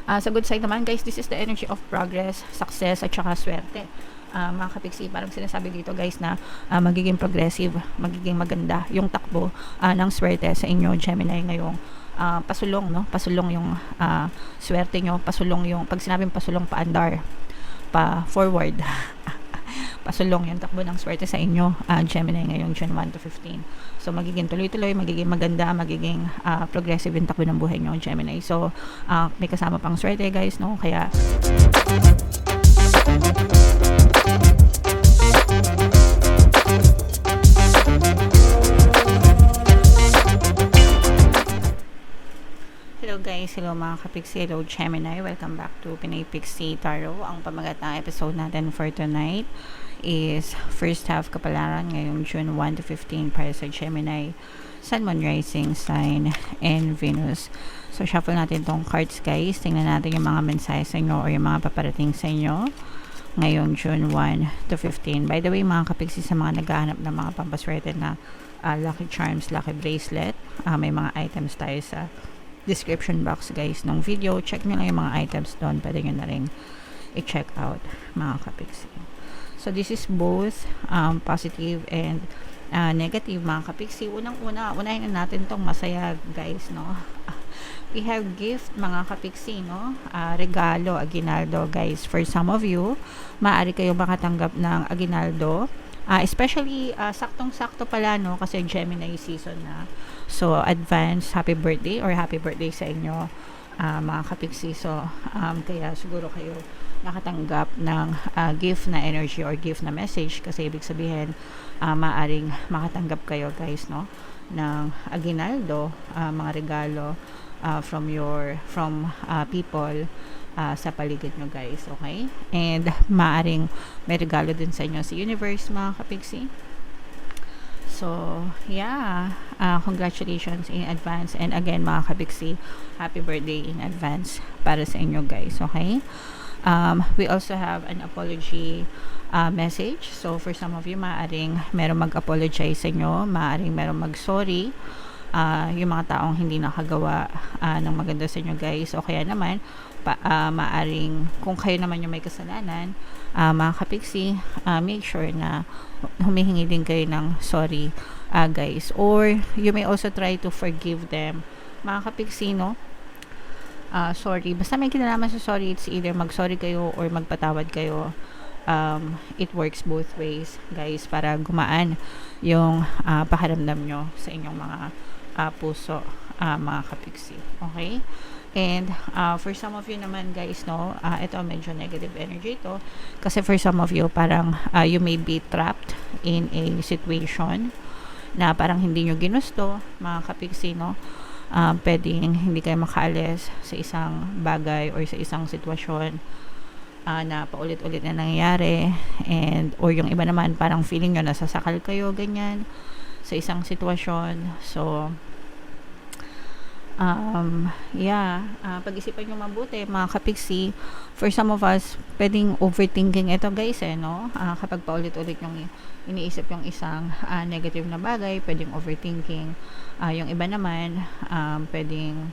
Sa good side naman guys, this is the energy of progress, success, at saka swerte. Mga kapiksi, parang sinasabi dito guys na magiging progressive, magiging maganda yung takbo ng swerte sa inyo Gemini ngayong pasulong, no? Pasulong yung swerte nyo, pasulong yung, pag sinabing pasulong, paandar, pa forward. Pasulong yung takbo ng swerte sa inyo Gemini ngayong June 1 to 15. So magiging tuloy-tuloy, magiging maganda, magiging progressive yung takbo ng buhay nyo Gemini. So may kasama pang swerte guys, no? Kaya hello guys, hello mga kapiksi, hello Gemini, welcome back to Pinay Pixie Tarot. Ang pamagat ng episode natin for tonight is first half kapalaran ngayong June 1 to 15 para sa Gemini, Sun, Moon, Rising, Sign, and Venus. So shuffle natin tong cards guys, tingnan natin yung mga mensahe sa inyo o yung mga paparating sa inyo ngayong June 1 to 15. By the way mga kapiksi, sa mga naghahanap ng mga pampaswerte na lucky charms, lucky bracelet, may mga items tayo sa description box guys ng video. Check nyo lang yung mga items doon, pwede nyo na rin i-check out mga kapiksi. So this is both positive and negative mga kapiksi. Unahin na natin tong masaya guys, no? We have gift mga kapiksi, no? Regalo, aginaldo guys. For some of you, maaari kayo makatanggap ng aginaldo. Especially saktong-sakto pala, no, kasi Gemini season na. So advance happy birthday or happy birthday sa inyo mga kapiksi. So kaya siguro kayo nakatanggap ng gift na energy or gift na message, kasi ibig sabihin maaring makatanggap kayo guys, no, ng aginaldo, mga regalo from people sa paligid nyo guys, okay? And maaring may regalo din sa inyo sa universe mga kapiksi. So yeah, congratulations in advance, and again mga kapiksi, happy birthday in advance para sa inyo guys, okay? We also have an apology message. So for some of you, maaring merong mag-apologize sa inyo, maaring merong mag-sorry yung mga taong hindi nakagawa ng maganda sa inyo guys, o kaya naman maaring kung kayo naman yung may kasalanan mga kapiksi, make sure na humihingi din kayo ng sorry guys, or you may also try to forgive them mga kapiksi, no? Sorry, basta may kinalaman sa sorry, it's either mag-sorry kayo or magpatawad kayo. It works both ways guys, para gumaan yung pakiramdam nyo sa inyong mga puso mga kapiksi, okay? And for some of you naman guys, no, ito medyo negative energy ito, kasi for some of you parang you may be trapped in a situation na parang hindi nyo ginusto mga kapiksi, no? Pwedeng hindi kayo makaalis sa isang bagay or sa isang sitwasyon na paulit-ulit na nangyayari, and or yung iba naman parang feeling nyo nasasakal kayo ganyan sa isang sitwasyon. So pag-isipan nyo mabuti mga kapiksi. For some of us, pwedeng overthinking ito guys, no? Kapag paulit-ulit yung iniisip yung isang negative na bagay, pwedeng overthinking. Yung iba naman, pwedeng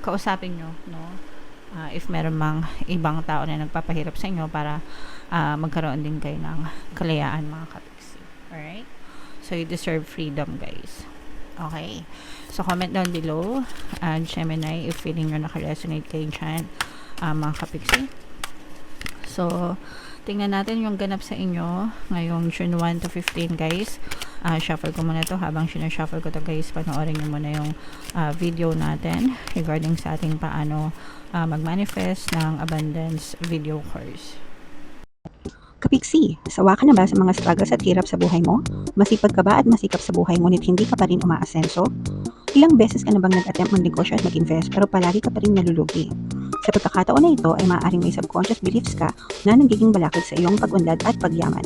kausapin nyo, no? If meron mang ibang tao na nagpapahirap sa inyo, para magkaroon din kayo ng kalayaan mga kapiksi. Alright? So you deserve freedom guys. Okay, so comment down below Gemini if feeling nyo naka-resonate kayo dyan mga kapiksi. So tingnan natin yung ganap sa inyo ngayong June 1 to 15 guys. Shuffle ko muna to. Habang sinashuffle ko to guys, panoorin nyo muna yung video natin regarding sa ating paano mag-manifest ng abundance video course. Kapiksi, sawa ka na ba sa mga struggles at hirap sa buhay mo? Masipag ka ba at masikap sa buhay ngunit hindi ka pa rin umaasenso? Ilang beses ka na bang nag-attempt mag-negosyo at mag-invest pero palagi ka pa rin nalulugi? Sa pagkakataon na ito ay maaaring may subconscious beliefs ka na nagiging balakid sa iyong pag-unlad at pagyaman.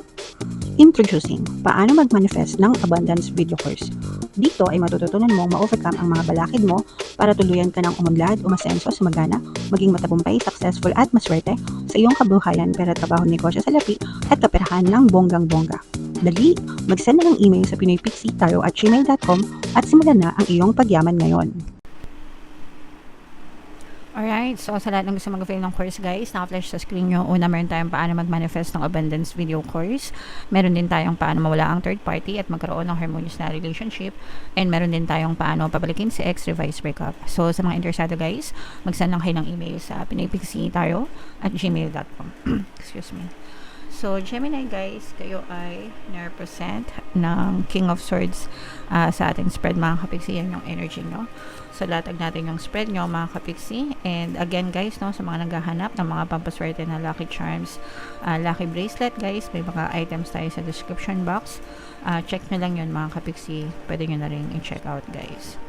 Introducing, paano mag-manifest ng abundance video course. Dito ay matututunan mong ma-overcome ang mga balakid mo para tuluyan ka ng umunlad, umasenso, sumagana, maging matagumpay, successful at maswerte sa iyong kabuhayan, pera, trabaho, negosyo sa lapi at kaperahan ng bonggang-bongga. Dali, mag-send na ng email sa pinoypixie@gmail.com at simulan na ang iyong pagyaman ngayon. Alright, so sa lahat ng gusto mag-avail ng course guys, naka-flash sa screen nyo. Una, meron tayong paano mag-manifest ng abundance video course. Meron din tayong paano mawala ang third party at magkaroon ng harmonious na relationship. And meron din tayong paano pabalikin si ex, revise, breakup. So sa mga interesado guys, mag-send lang kayo ng email sa pinaypigsitaro@gmail.com. Excuse me. So, Gemini guys, kayo ay na-represent ng King of Swords sa ating spread mga kapiksi. Yan yung energy nyo. So, latag natin yung spread nyo mga kapiksi. And again guys, no, sa mga naghahanap ng mga pampaswerte na lucky charms, lucky bracelet guys, may mga items tayo sa description box. Check nyo lang yun mga kapiksi. Pwede nyo na rin i-check out guys.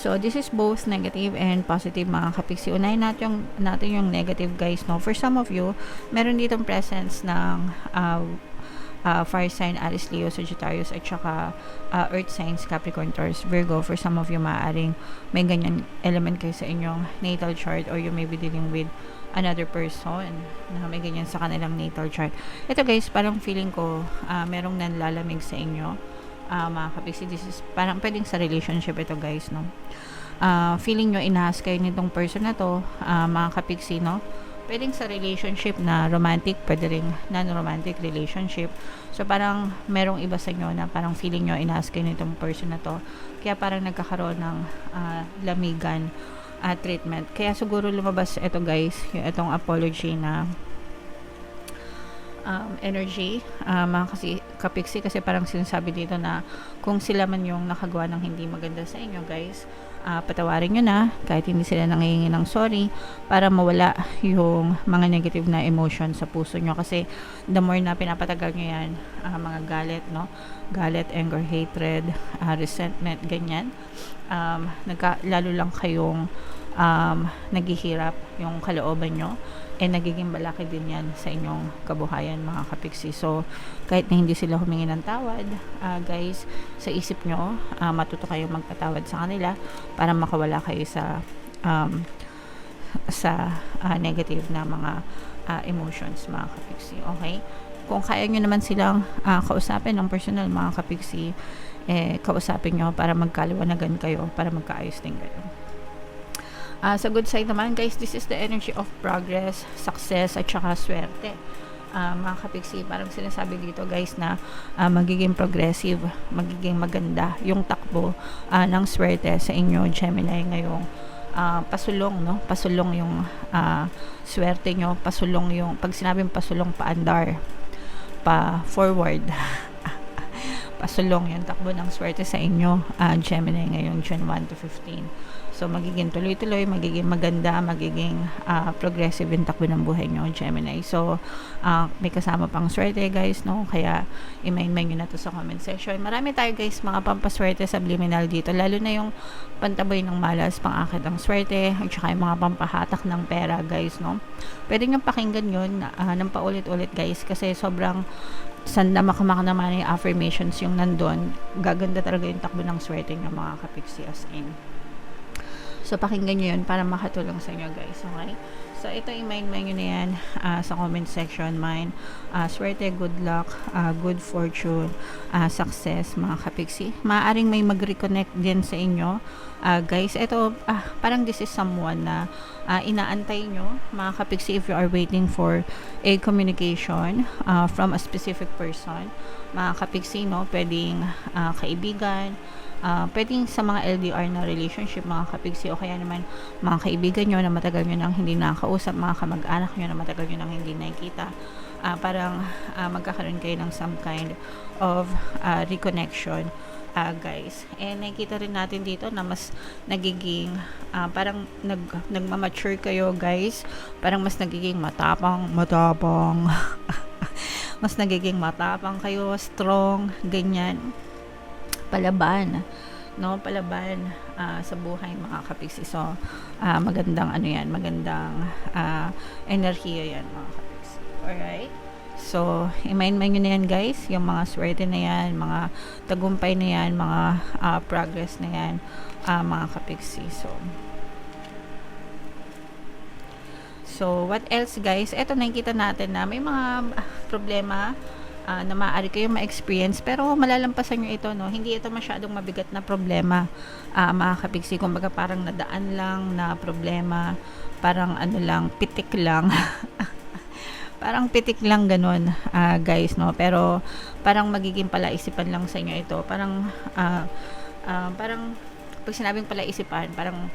So, this is both negative and positive mga kapiksi. Unahin natin yung negative guys, no? For some of you, meron ditong presence ng fire sign, Aries, Leo, Sagittarius, at saka earth signs, Capricorn, Taurus, Virgo. For some of you, maaaring may ganyan element kayo sa inyong natal chart, or you may be dealing with another person na may ganyan sa kanilang natal chart. Ito guys, parang feeling ko merong nanlalamig sa inyo. Mga kapiksi, this is parang pwedeng sa relationship ito guys, no? Feeling nyo inahas kayo nitong person na to, mga kapiksi, no? Pwedeng sa relationship na romantic, pwede ring non-romantic relationship. So parang merong iba sa inyo na parang feeling nyo inahas kayo nitong person na to, kaya parang nagkakaroon ng lamigan treatment. Kaya siguro lumabas ito guys, yung itong apology na energy, mga kapiksi, kasi parang sinasabi dito na kung sila man yung nakagawa ng hindi maganda sa inyo guys, patawarin nyo na kahit hindi sila nangihingi ng sorry, para mawala yung mga negative na emotion sa puso nyo. Kasi the more na pinapatagal nyo yan, mga galit, no? Galit, anger, hatred, resentment, ganyan, lalo lang kayong naghihirap yung kalooban nyo, nagiging malaki din yan sa inyong kabuhayan mga kapiksi. So kahit na hindi sila humingi ng tawad, guys, sa isip nyo, matuto kayong magpatawad sa kanila para makawala kayo sa negative na mga emotions mga kapiksi. Okay, kung kaya nyo naman silang kausapin ng personal mga kapiksi, kausapin nyo para magkaliwanagan kayo, para magkaayos din kayo. Sa good side naman guys, this is the energy of progress, success, at saka swerte. Mga kapiksi, parang sinasabi dito guys na magiging progressive, magiging maganda yung takbo ng swerte sa inyo Gemini ngayong pasulong, no? Pasulong yung swerte nyo, pasulong yung, pag sinabing pasulong, paandar, pa forward. Pasulong yung takbo ng swerte sa inyo Gemini ngayong June 1 to 15. So magiging tuloy-tuloy, magiging maganda, magiging progressive yung takbo ng buhay nyo Gemini. So may kasama pang swerte guys, no? Kaya i-main nyo na to sa comment section. Marami tayo guys mga pampaswerte subliminal dito, lalo na yung pantaboy ng malas, pang-akit ng swerte, at saka yung mga pampahatak ng pera guys, no? Pwede nyo pakinggan yun ng paulit-ulit guys, kasi sobrang sanda makamak naman yung affirmations yung nandun. Gaganda talaga yung takbo ng swerte ng mga kapiksi as in. So pakinggan nyo yun para makatulong sa inyo guys. Okay, so ito i-mind nyo na yan sa comment section. Mine, swerte, good luck, good fortune, success mga kapiksi. Maaaring may mag-reconnect din sa inyo guys. Ito parang this is someone na inaantay nyo mga kapiksi, if you are waiting for a communication from a specific person mga kapiksi, no? Pwedeng kaibigan, pwedeng sa mga LDR na relationship mga kapiksi, o kaya naman mga kaibigan nyo na matagal nyo nang hindi nakakausap, mga kamag-anak nyo na matagal nyo nang hindi nakikita. Parang magkakaroon kayo ng some kind of reconnection guys. And nakikita rin natin dito na mas nagiging parang nagmamature kayo guys, parang mas nagiging matapang mas nagiging matapang kayo, strong, ganyan, palaban, no? Palaban sa buhay mga kapiksi. So magandang ano yan, magandang enerhiya yan mga kapiksi. Alright, so i-mind nyo na yan guys, yung mga swerte na yan, mga tagumpay na yan, mga progress na yan mga kapiksi. So what else guys, eto nakikita natin na may mga problema na maaari kayo ma-experience, pero malalampasan nyo ito, no? Hindi ito masyadong mabigat na problema, mga kapiksi. Kumbaga parang nadaan lang na problema, parang ano lang, pitik lang. Parang pitik lang ganun, guys, no? Pero parang magiging palaisipan lang sa inyo ito. Parang pag sinabing palaisipan, parang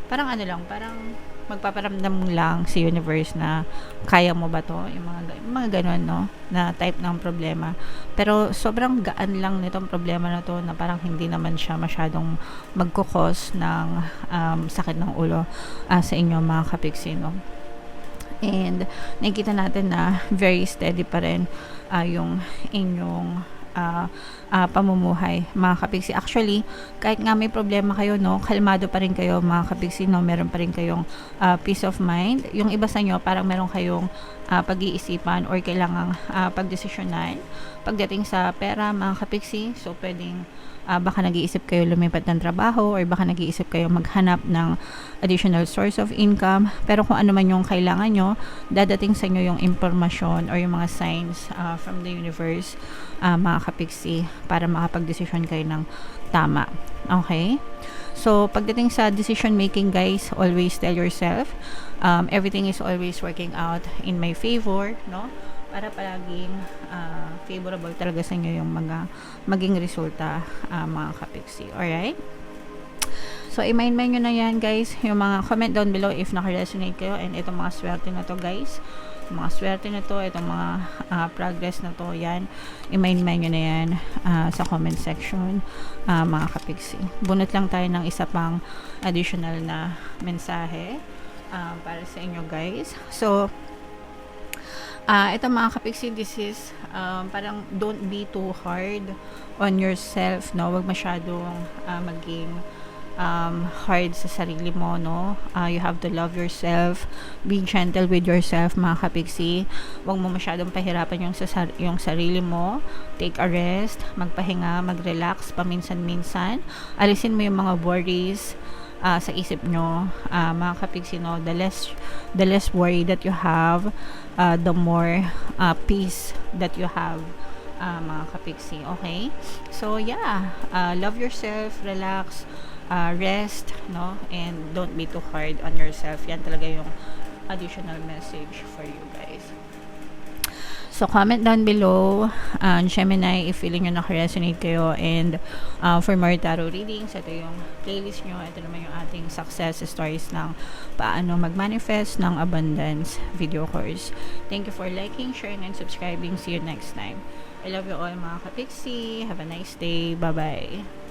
ano lang, parang magpaparamdam lang si universe na kaya mo ba to, yung mga ganun, no, na type ng problema. Pero sobrang gaan lang nitong problema na to, na parang hindi naman siya masyadong magkukos ng sakit ng ulo sa inyo, mga kapiksi, no. And nakikita natin na very steady pa rin yung inyong pamumuhay, mga kapiksi. Actually, kahit nga may problema kayo, no, kalmado pa rin kayo, mga kapiksi, no, meron pa rin kayong peace of mind. Yung iba sa inyo, parang meron kayong pag-iisipan or kailangang pagdesisyonan pagdating sa pera, mga kapiksi. So, pwedeng baka nag-iisip kayo lumipat ng trabaho, or baka nag-iisip kayo maghanap ng additional source of income. Pero kung ano man yung kailangan nyo, dadating sa inyo yung impormasyon or yung mga signs from the universe, mga kapiksi, para makapag-desisyon kayo ng tama. Okay? So, pagdating sa decision making, guys, always tell yourself, everything is always working out in my favor, no? Para palaging favorable talaga sa inyo yung maging resulta, mga kapiksi. Alright? So, i-mind nyo na yan, guys. Yung mga comment down below if naka-resonate kayo, and itong mga swerte na to, guys. Yung mga swerte na to, itong mga progress na to, yan. I-mind nyo na yan sa comment section, mga kapiksi. Bunot lang tayo ng isa pang additional na mensahe para sa inyo, guys. So, ito, mga kapiksi, this is parang don't be too hard on yourself, no? Huwag masyadong maging hard sa sarili mo, no? You have to love yourself, be gentle with yourself, mga kapiksi. Huwag mo masyadong pahirapan yung sarili mo. Take a rest, magpahinga, mag-relax paminsan-minsan. Alisin mo yung mga worries sa isip nyo, mga kapiksi, no? The less worry that you have, the more peace that you have, mga kapiksi. Okay? So, yeah, love yourself, relax, rest, no? And don't be too hard on yourself. Yan talaga yung additional message for you, guys. So, comment down below, Gemini, if feeling nyo naka-resonate kayo. And for more tarot readings, ito yung playlist nyo. Ito naman yung ating success stories ng paano mag-manifest ng abundance video course. Thank you for liking, sharing, and subscribing. See you next time. I love you all, mga kapiksi. Have a nice day. Bye-bye.